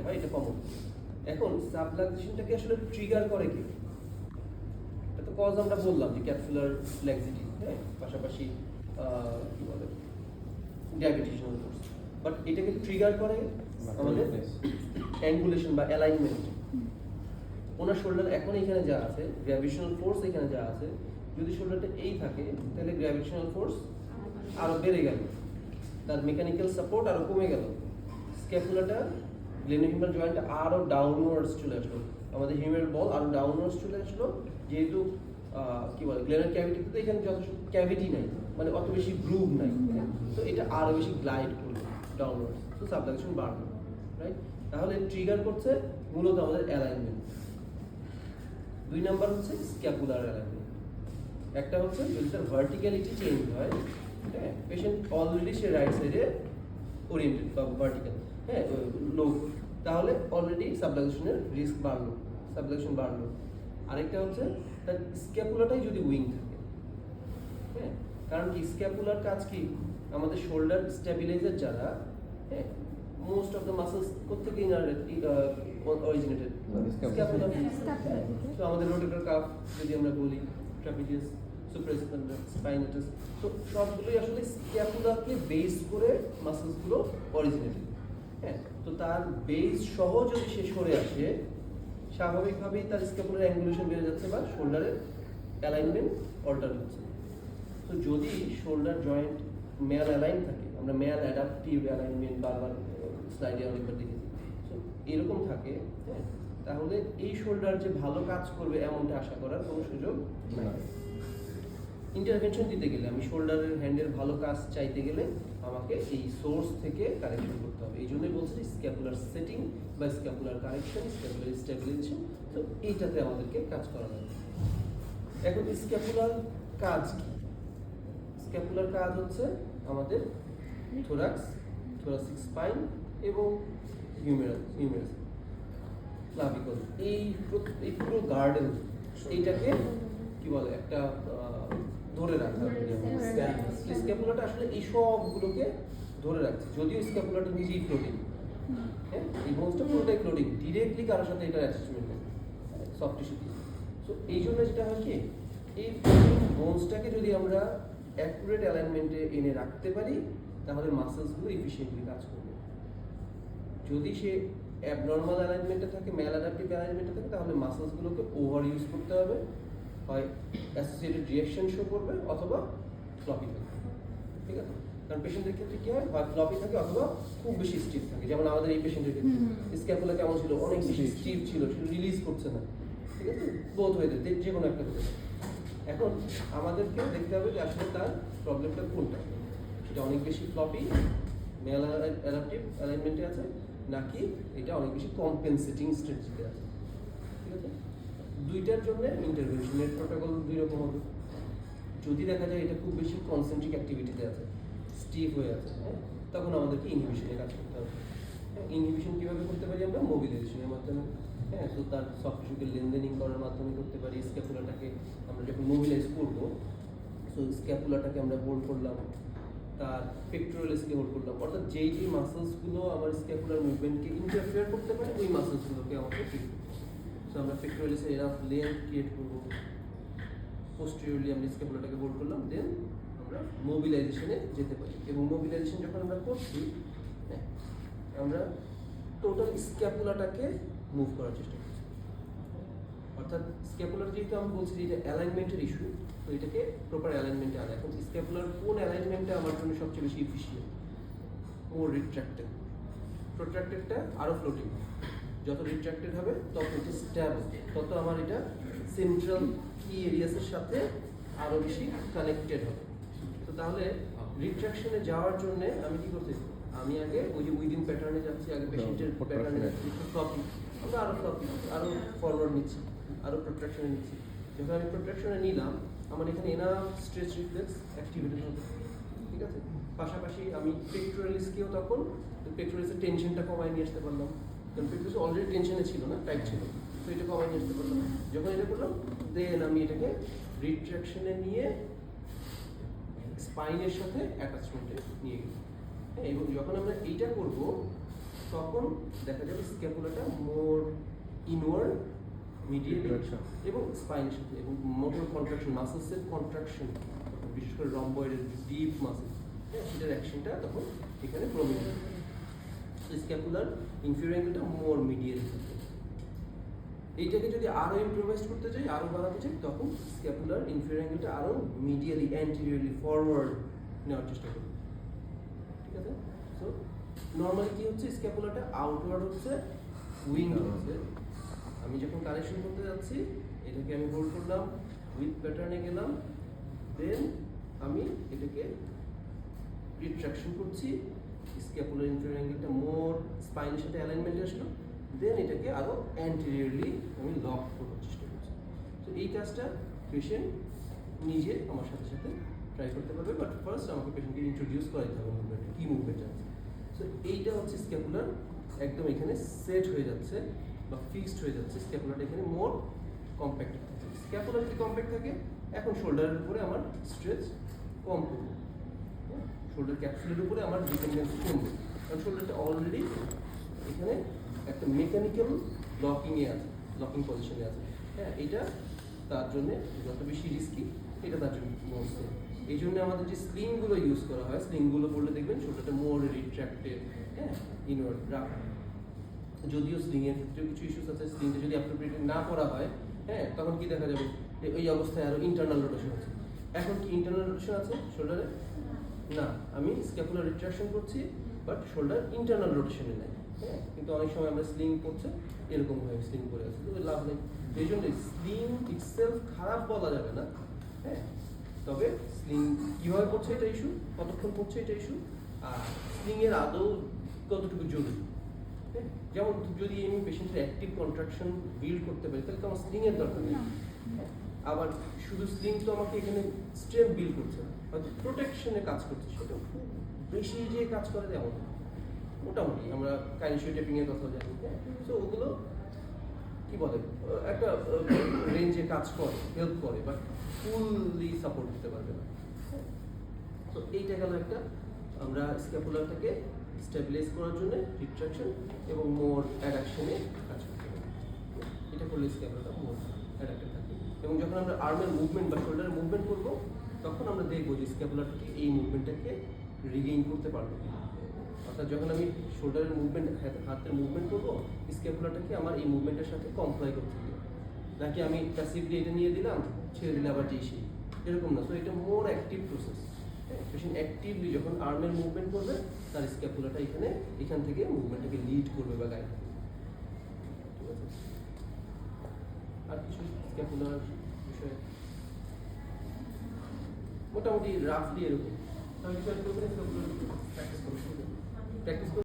হয়, এটা কমন। এখন সাবলাক্সেশনটাকে আসলে ট্রিগার করে কি? এটা কজ আমরা বললাম যে ক্যাপসুলার ফ্লেক্সিটি, হ্যাঁ, পাশাপাশি কি বলে গ্র্যাভিটেশনাল ফোর্স, বাট এটাকে ট্রিগার করে আমাদের অ্যাঙ্গুলেশন বা অ্যালাইনমেন্ট। ওনার শোল্ডার এখন এখানে যা আছে, গ্র্যাভিটেশনাল ফোর্স এখানে যা আছে, যদি শোল্ডারটা এই থাকে তাহলে গ্র্যাভিটেশনাল ফোর্স আরো বেড়ে গেল, তার মেকানিক্যাল সাপোর্ট আরো কমে গেল, স্ক্যাপুলাটা গ্লেনোহিউমেরাল জয়েন্টটা আরো ডাউনওয়ার্ডস চলে আসলো, আমাদের হিউমেরাল বল আরো ডাউনওয়ার্ডস চলে আসলো, যেহেতু কি বলে গ্লেনার ক্যাভিটিতে তো এখানে যথেষ্ট ক্যাভিটি নাই, মানে অত বেশি গ্রুভ নাই, তো এটা আরো বেশি গ্লাইড করবে ডাউনওয়ার্ডস, তো সাবডাকশন বাড়বে, রাইট? তাহলে ট্রিগার করছে মূলত আমাদের অ্যালাইনমেন্ট। 2 নাম্বার হচ্ছে স্ক্যাপুলার অ্যালাইনমেন্ট। একটা হচ্ছে যদি তার ভার্টিক্যালিটি চেঞ্জ হয়, হ্যাঁ, পেশেন্ট অলরেডি সে রাইট সাইডে ওরিয়েন্টেড বা ভার্টিক্যাল, হ্যাঁ, লো, তাহলে অলরেডি সাবডাকশনের রিস্ক বাড়লো, সাবডাকশন বাড়লো। আরেকটা হচ্ছে তার স্ক্যাপুলাটাই যদি উইং থাকে, হ্যাঁ, কারণ কি স্ক্যাপুলার কাজ কি, আমাদের শোল্ডার স্টেবিলাইজার যারা, হ্যাঁ, মোস্ট অফ দ্য মাসলস কোত্থেকে অরিজিনেটেড স্ক্যাপুলা। তো আমাদের রোটেটর কাফ যদি আমরা বলি, ট্রাপিজিয়াস, সুপ্রাস্পাইনাটাস, স্পাইনাটাস, তো সবগুলোই আসলে স্ক্যাপুলাকে বেস করে মাসলসগুলো অরিজিনেটেড, হ্যাঁ। তো তার বেস সহ যদি সে সরে আসে, স্বাভাবিকভাবেই তার স্ক্যাপুলার অ্যাঙ্গুলেশন বেড়ে যাচ্ছে বা শোল্ডারের অ্যালাইনমেন্ট অল্টার হচ্ছে। তো যদি শোল্ডার জয়েন্ট ম্যাল অ্যালাইন থাকে, আমরা ম্যাল অ্যাডাপটিভ অ্যালাইনমেন্ট বারবার স্লাইডে অনেকবার দেখেছি, তো এরকম থাকে, হ্যাঁ, তাহলে এই শোল্ডার যে ভালো কাজ করবে এমনটা আশা করার কোনো সুযোগ নাই। ইন্টারভেনশন দিতে গেলে, আমি শোল্ডারের হ্যান্ডের ভালো কাজ চাইতে গেলে আমাকে এই সোর্স থেকে কারেকশন করতে হবে। এই জন্যই বলছি স্ক্যাপুলার সেটিং বা স্ক্যাপুলার কারেকশন, স্ক্যাপুলার স্টেবিলাইজেশন, তো এইটাতে আমাদেরকে কাজ করা হবে। এখন স্ক্যাপুলার কাজ কি? স্ক্যাপুলার কাজ হচ্ছে আমাদের থোরাক্স, থোরাসিক স্পাইন এবং হিউমেরাস, ক্লাভিকল, এই পুরো গার্ডেন এইটাকে কি বলে একটা ধরে রাখা। স্ক্যাপুলাটা আসলে এই সবগুলোকে ধরে রাখছে, যদিও স্ক্যাপুলাটা নিজেই ফ্লোটিং, হ্যাঁ, এই বোনসটা পুরোটাই ফ্লোটিং, ডিরেক্টলি কারোর সাথে এটা অ্যাটাচমেন্ট নেই সফট টিস্যু দিয়ে। সো এই জন্য যেটা হয় কি, এই বোনসটাকে যদি আমরা অ্যাকুরেট অ্যালাইনমেন্টে এনে রাখতে পারি, তাহলে মাসলসগুলো এফিশিয়েন্টলি কাজ করবে। যদি সে অ্যাবনর্মাল অ্যালাইনমেন্টে থাকে, ম্যাল অ্যাডাপটিভ অ্যালাইনমেন্টে থাকে, তাহলে মাসলসগুলোকে ওভার ইউজ করতে হবে, হয় অ্যাসোসিয়েটেড রিঅ্যাকশন শো করবে অথবা ফ্লপি থাকবে, ঠিক আছে? কারণ পেশেন্টের ক্ষেত্রে কি হয়, হয় ফ্লপি থাকে অথবা খুব বেশি স্টিফ থাকে, যেমন আমাদের এই পেশেন্টের ক্ষেত্রে স্ক্যাপুলা কেমন ছিল, অনেক বেশি স্টিফ ছিল, সেটা রিলিজ করছে না, ঠিক আছে? বোথ হয়ে যেতে যে কোনো একটা হতে পারে। এখন আমাদেরকে দেখতে হবে যে আসলে তার প্রবলেমটা কোনটা, সেটা অনেক বেশি ফ্লপি ম্যাল অ্যাডাপটিভ অ্যালাইনমেন্টে আছে, নাকি এটা অনেক বেশি কম্পেনসেটিং স্ট্র্যাটেজিতে আছে, ঠিক আছে? দুইটার জন্য ইন্টারভেনশনের প্রোটোকল দুই রকম হবে। যদি দেখা যায় এটা খুব বেশি কনসেন্ট্রিক অ্যাক্টিভিটিতে আছে, স্টিফ হয়ে আছে, হ্যাঁ, তখন আমাদেরকে ইনহিবিশনে কাজ করতে হবে। ইনহিবিশন কীভাবে করতে পারি আমরা? মোবিলাইজেশনের মাধ্যমে, হ্যাঁ। তো তার সফট টিস্যুকে লেনদেনিং করার মাধ্যমে করতে পারি। স্ক্যাপুলাটাকে আমরা যখন মোবিলাইজ করবো, সো স্ক্যাপুলাটাকে আমরা হোল্ড করলাম, তার পেক্টোরালিসকে হোল্ড করলাম, অর্থাৎ যেই মাসলসগুলো আমার স্ক্যাপুলার মুভমেন্টকে ইন্টারফেয়ার করতে পারে ওই মাসলসগুলোকে আমাকে ট্রিট করতে হবে। সো আমরা পেক্টোরালিসের এনাফ লেন্থ ক্রিয়েট করবো, পোস্টেরিয়রলি আমরা স্ক্যাপুলাটাকে হোল্ড করলাম, দেন আমরা মোবিলাইজেশনে যেতে পারি। এবং মোবিলাইজেশন যখন আমরা করছি, হ্যাঁ, আমরা টোটাল স্ক্যাপুলাটাকে মুভ করার চেষ্টা করছি। অর্থাৎ স্ক্যাপুলার যেহেতু আমি বলছি যে এটা অ্যালাইনমেন্টের ইস্যু, তো এটাকে প্রপার অ্যালাইনমেন্টে আনে। এখন স্ক্যাপুলার কোন অ্যালাইনমেন্টটা আমার জন্য সবচেয়ে বেশি এফিশিয়েন্ট? মোর রিট্রাক্টেড। প্রোট্রাক্টেডটা আরও ফ্লোটিং, যত রিট্রাক্টেড হবে তত এটা স্ট্যাবল, তত আমার এটা সেন্ট্রাল কি এরিয়াসের সাথে আরও বেশি কানেক্টেড হবে। তো তাহলে রিট্রাকশনে যাওয়ার জন্য আমি কি করতে, আমি আগে ওই যে উইদিন প্যাটার্নে যাচ্ছি, আগে পেশেন্টের প্যাটার্নে যাচ্ছি, ফ্লপি, আমরা আরও ফ্লপি, আরও ফরওয়ার্ড নিচ্ছি, আরও প্রোট্রাকশনে নিচ্ছি। যখন আমি প্রোট্রাকশনে নিলাম, আমার এখানে এনাফ স্ট্রেচ রিফ্লেক্স অ্যাক্টিভেটেড হবে, ঠিক আছে? পাশাপাশি আমি পেক্টোরালিসকেও তখন পেক্টোরালিসের টেনশনটা কমায় নিয়ে আসতে পারলাম, কারণ পেক্টোরালিস অলরেডি টেনশনে ছিল না, টাইট ছিল, তো এটা কমায় নিয়ে আসতে পারলাম। যখন এটা করলাম, দেন আমি এটাকে রিট্রাকশনে নিয়ে স্পাইনের সাথে অ্যাটাচমেন্টে নিয়ে গেলাম, হ্যাঁ। এবং যখন আমরা এইটা করবো, তখন দেখা যাবে স্ক্যাপুলাটা মোর ইনওয়ার্ড মিডিয়াল এবং স্পাইনের সাথে এবং মোটর কন্ট্রাকশন মাসেলসের কন্ট্রাকশন বিশেষ করে রম্বয়েডের ডিপ মাসেল, হ্যাঁ, সেটার অ্যাকশনটা তখন এখানে প্রমিনেন্ট। স্ক্যাপুলার ইনফিরিয়র অ্যাঙ্গেলটা মোর মিডিয়াল থাকে। এইটাকে যদি আরো ইমপ্রোভাইজ করতে চাই, আরো বাড়াতে চাই, তখন স্ক্যাপুলার ইনফিরিয়র অ্যাঙ্গেলটা আরো মিডিয়ালি অ্যান্টিরিয়রলি ফরওয়ার্ড নেওয়ার চেষ্টা করব। ঠিক আছে? সো নর্মালি কি হচ্ছে, স্ক্যাপুলাটা আউটওয়ার্ড হচ্ছে, উইং হচ্ছে। আমি যখন কানেকশন করতে যাচ্ছি, এটাকে আমি হোল্ড করলাম, উইথ প্যাটার্নে গেলাম, দেন আমি এটাকে রিট্রাকশন করছি, স্ক্যাপুলার ইনফিরিয়র অ্যাঙ্গেলটা মোর স্পাইনের সাথে অ্যালাইনমেন্টে আসলো, দেন এটাকে আরো অ্যান্টিরিয়রলি আমি লক করার চেষ্টা করছি। তো এই কাজটা পেশেন্ট নিজে আমার সাথে সাথে ট্রাই করতে পারবে, বাট ফার্স্ট আমাকে পেশেন্টকে ইন্ট্রোডিউস করাইতে হবে মুভমেন্টে, কী মুভমেন্ট আছে। সো এইটা হচ্ছে স্ক্যাপুলার একদম এখানে সেট হয়ে যাচ্ছে বা ফিক্সড হয়ে যাচ্ছে, স্ক্যাপুলারটা এখানে মোর কম্প্যাক্ট থাকে। স্ক্যাপুলার যদি কম্প্যাক্ট থাকে, এখন শোল্ডারের উপরে আমার স্ট্রেচ কম করবে, শোল্ডার ক্যাপসুলের উপরে আমার ডিপেন্ডেন্সি কমবে, কারণ শোল্ডারটা অলরেডি এখানে একটা মেকানিক্যাল লকিংয়ে আছে, লকিং পজিশনে আছে। হ্যাঁ, এটা তার জন্য যত বেশি রিস্কি, এটা তার জন্য মোস্ট। এই জন্য আমাদের যে স্লিংগুলো ইউজ করা হয়, স্লিংগুলো পড়লে দেখবেন শোল্ডারটা মোর রিট্রাক্টেড, হ্যাঁ, ইনওয়ার্ড রাখা। যদিও স্লিংয়ের ক্ষেত্রেও কিছু ইস্যুস আছে, স্লিংটা যদি অ্যাপ্রোপ্রিয়েটলি না করা হয়, হ্যাঁ, তখন কি দেখা যাবে যে ওই অবস্থায় আরও ইন্টারনাল রোটেশন আছে। এখন কি ইন্টারনাল রোটেশন আছে শোল্ডারে? না, আমি স্ক্যাপুলার রিট্রাকশন করছি, বাট শোল্ডার ইন্টারনাল রোটেশনে নেই। হ্যাঁ, কিন্তু অনেক সময় আমরা স্লিং করছে এরকম ভাবে স্লিং করে আছে, তো লাভ নেই। এই জন্য স্লিং ইটসেলফ খারাপ বলা যাবে না, হ্যাঁ, তবে স্লিং কীভাবে করছে এটা ইস্যু, কতক্ষণ করছে এটা ইস্যু, আর স্লিংয়ের আদৌ কতটুকু জরুরি। হ্যাঁ, যেমন যদি আমি পেশেন্টের অ্যাক্টিভ কন্ট্রাকশন বিল্ড করতে পারি, তাহলে তো আমার স্লিংয়ের দরকার নেই। আবার শুধু স্লিং তো আমাকে এখানে স্ট্রেংথ বিল্ড করছে না, হয়তো প্রোটেকশনে কাজ করছে, সেটা খুব বেশি যে কাজ করে তেমন মোটামুটি আমরা কাইনেশিও টেপিংয়ের কথা জানি। হ্যাঁ, সো ওগুলো কি বলে একটা রেঞ্জে কাজ করে, হেল্প করে, বাট ফুললি সাপোর্ট দিতে পারবে না। তো এইটা গেল একটা, আমরা স্ক্যাপুলারটাকে স্টেবিলাইজ করার জন্য রিট্রাকশন এবং মোর অ্যাডাকশনে কাজ করতে পারি। এটা করলে স্ক্যাপুলারটা মোর অ্যাডাক্টেড থাকে। এবং যখন আমরা আর্মের মুভমেন্ট বা শোল্ডারের মুভমেন্ট করবো, তখন আমরা দেখবো যে স্ক্যাপুলারটাকে এই মুভমেন্টটাকে রিগেইন করতে পারবো। অর্থাৎ যখন আমি শোল্ডারের মুভমেন্ট, হাতের মুভমেন্ট করবো, স্ক্যাপুলারটাকে আমার এই মুভমেন্টের সাথে কমপ্লাই করতে হবে, নাকি আমি প্যাসিভলি এটা নিয়ে দিলাম, ছেড়ে দিলে আবার যেই সেই, এরকম না। সো এটা মোর অ্যাক্টিভ প্রসেস। পেশেন্ট অ্যাক্টিভলি যখন আর্মের মুভমেন্ট করবে, তার স্ক্যাপুলাটা এখান থেকে মুভমেন্টটাকে লিড করবে বা গাইড করবে। ঠিক আছে? আর কিছু স্ক্যাপুলার বিষয়ে মোটামুটি রাফলি এরকম। প্র্যাকটিস